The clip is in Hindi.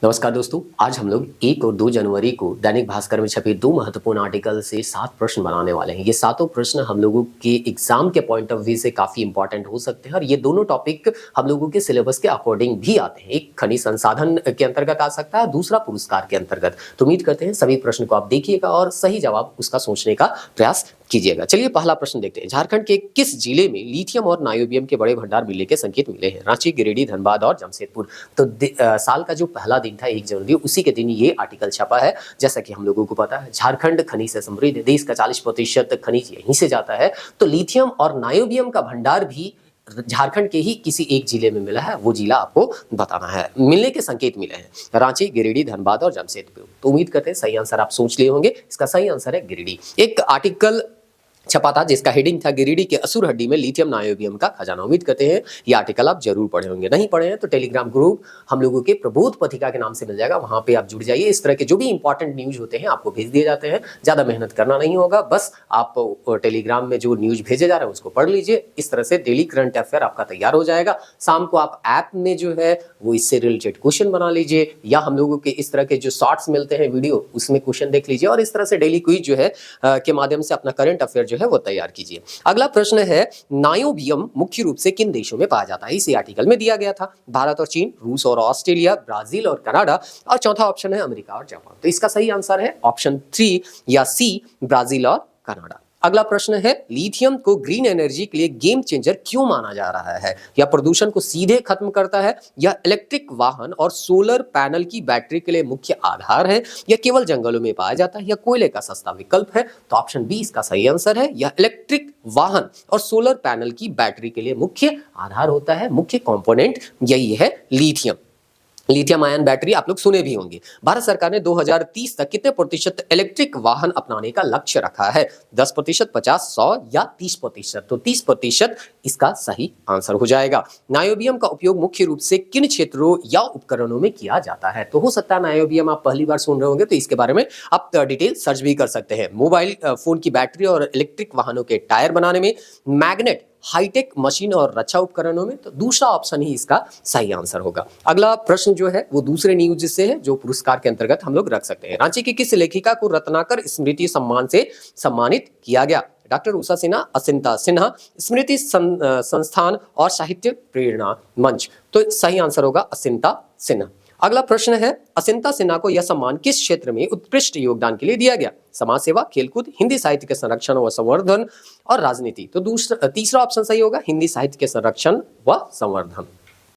नमस्कार दोस्तों, आज हम लोग 1 और 2 जनवरी को दैनिक भास्कर में छपे 2 महत्वपूर्ण आर्टिकल से 7 प्रश्न बनाने वाले हैं। ये सातों प्रश्न हम लोगों के एग्जाम के पॉइंट ऑफ व्यू से काफ़ी इंपॉर्टेंट हो सकते हैं और ये दोनों टॉपिक हम लोगों के सिलेबस के अकॉर्डिंग भी आते हैं। एक खनिज संसाधन के अंतर्गत आ सकता है, दूसरा पुरस्कार के अंतर्गत। तो उम्मीद करते हैं सभी प्रश्न को आप देखिएगा और सही जवाब उसका सोचने का प्रयास कीजिएगा। चलिए पहला प्रश्न देखते हैं। झारखंड के किस जिले में लिथियम और नायोबियम के बड़े भंडार मिलने के संकेत मिले हैं? रांची, गिरिडीह, धनबाद और जमशेदपुर। तो साल का जो पहला दिन था 1 जनवरी, उसी के दिन ये आर्टिकल छपा है। जैसा कि हम लोगों को पता है, झारखंड खनिज से समृद्ध, देश का 40% खनिज यहीं से जाता है। तो लिथियम और नायोबियम का भंडार भी झारखंड के ही किसी एक जिले में मिला है, वो जिला आपको बताना है। मिलने के संकेत मिले हैं रांची, गिरिडीह, धनबाद और जमशेदपुर। तो उम्मीद करते हैं सही आंसर आप सोच लिए होंगे। इसका सही आंसर है गिरिडीह। एक आर्टिकल छपा था जिसका हेडिंग था गिरिडीह के असुर हड्डी में लिथियम नायोबियम का खजाना। उम्मीद करते हैं ये आर्टिकल आप जरूर पढ़े होंगे। नहीं पढ़े हैं तो टेलीग्राम ग्रुप हम लोगों के प्रबोध पत्रिका के नाम से मिल जाएगा, वहां पे आप जुड़ जाइए। इस तरह के जो भी इंपॉर्टेंट न्यूज होते हैं आपको भेज दिए जाते हैं। ज्यादा मेहनत करना नहीं होगा, बस आप टेलीग्राम में जो न्यूज भेजे जा रहे हैं उसको पढ़ लीजिए। इस तरह से डेली करंट अफेयर आपका तैयार हो जाएगा। शाम को आप ऐप में जो है वो इससे रिलेटेड क्वेश्चन बना लीजिए, या हम लोगों के इस तरह के जो शॉर्ट्स मिलते हैं वीडियो, उसमें क्वेश्चन देख लीजिए और इस तरह से डेली क्विज जो है के माध्यम से अपना करंट अफेयर जो है वो तैयार कीजिए। अगला प्रश्न है, नायोबियम मुख्य रूप से किन देशों में पाया जाता है? इसी आर्टिकल में दिया गया था। भारत और चीन, रूस और ऑस्ट्रेलिया, ब्राजील और कनाडा, और चौथा ऑप्शन है अमेरिका और जापान। तो इसका सही आंसर है ऑप्शन 3 या सी, ब्राजील और कनाडा। अगला प्रश्न है, लिथियम को ग्रीन एनर्जी के लिए गेम चेंजर क्यों माना जा रहा है? या प्रदूषण को सीधे खत्म करता है, या इलेक्ट्रिक वाहन और सोलर पैनल की बैटरी के लिए मुख्य आधार है, या केवल जंगलों में पाया जाता है, या कोयले का सस्ता विकल्प है? तो ऑप्शन बी इसका सही आंसर है। यह इलेक्ट्रिक वाहन और सोलर पैनल की बैटरी के लिए मुख्य आधार होता है, मुख्य कंपोनेंट यही है लिथियम। लिथियम आयन बैटरी आप लोग सुने भी होंगे। भारत सरकार ने 2030 तक कितने प्रतिशत इलेक्ट्रिक वाहन अपनाने का लक्ष्य रखा है? 10%, 50%, 100 या 30%? तो 30% इसका सही आंसर हो जाएगा। नायोबियम का उपयोग मुख्य रूप से किन क्षेत्रों या उपकरणों में किया जाता है? तो हो सकता है नायोबियम आप पहली बार सुन रहे होंगे, तो इसके बारे में आप डिटेल सर्च भी कर सकते हैं। मोबाइल फोन की बैटरी और इलेक्ट्रिक वाहनों के टायर बनाने में, मैग्नेट, हाईटेक मशीन और रक्षा उपकरणों में। तो दूसरा ऑप्शन ही इसका सही आंसर होगा। अगला प्रश्न जो है वो दूसरे न्यूज से है, जो पुरस्कार के अंतर्गत हम लोग रख सकते हैं। रांची की किस लेखिका को रत्नाकर स्मृति सम्मान से सम्मानित किया गया? डॉक्टर उषा सिन्हा, असिंता सिन्हा, स्मृति संस्थान और साहित्य प्रेरणा मंच। तो सही आंसर होगा असिंता सिन्हा। अगला प्रश्न है, असिंता सिन्हा को यह सम्मान किस क्षेत्र में उत्कृष्ट योगदान के लिए दिया गया? समाज सेवा, खेलकूद, हिंदी साहित्य के संरक्षण व संवर्धन और राजनीति। तो तीसरा ऑप्शन सही होगा, हिंदी साहित्य के संरक्षण व संवर्धन।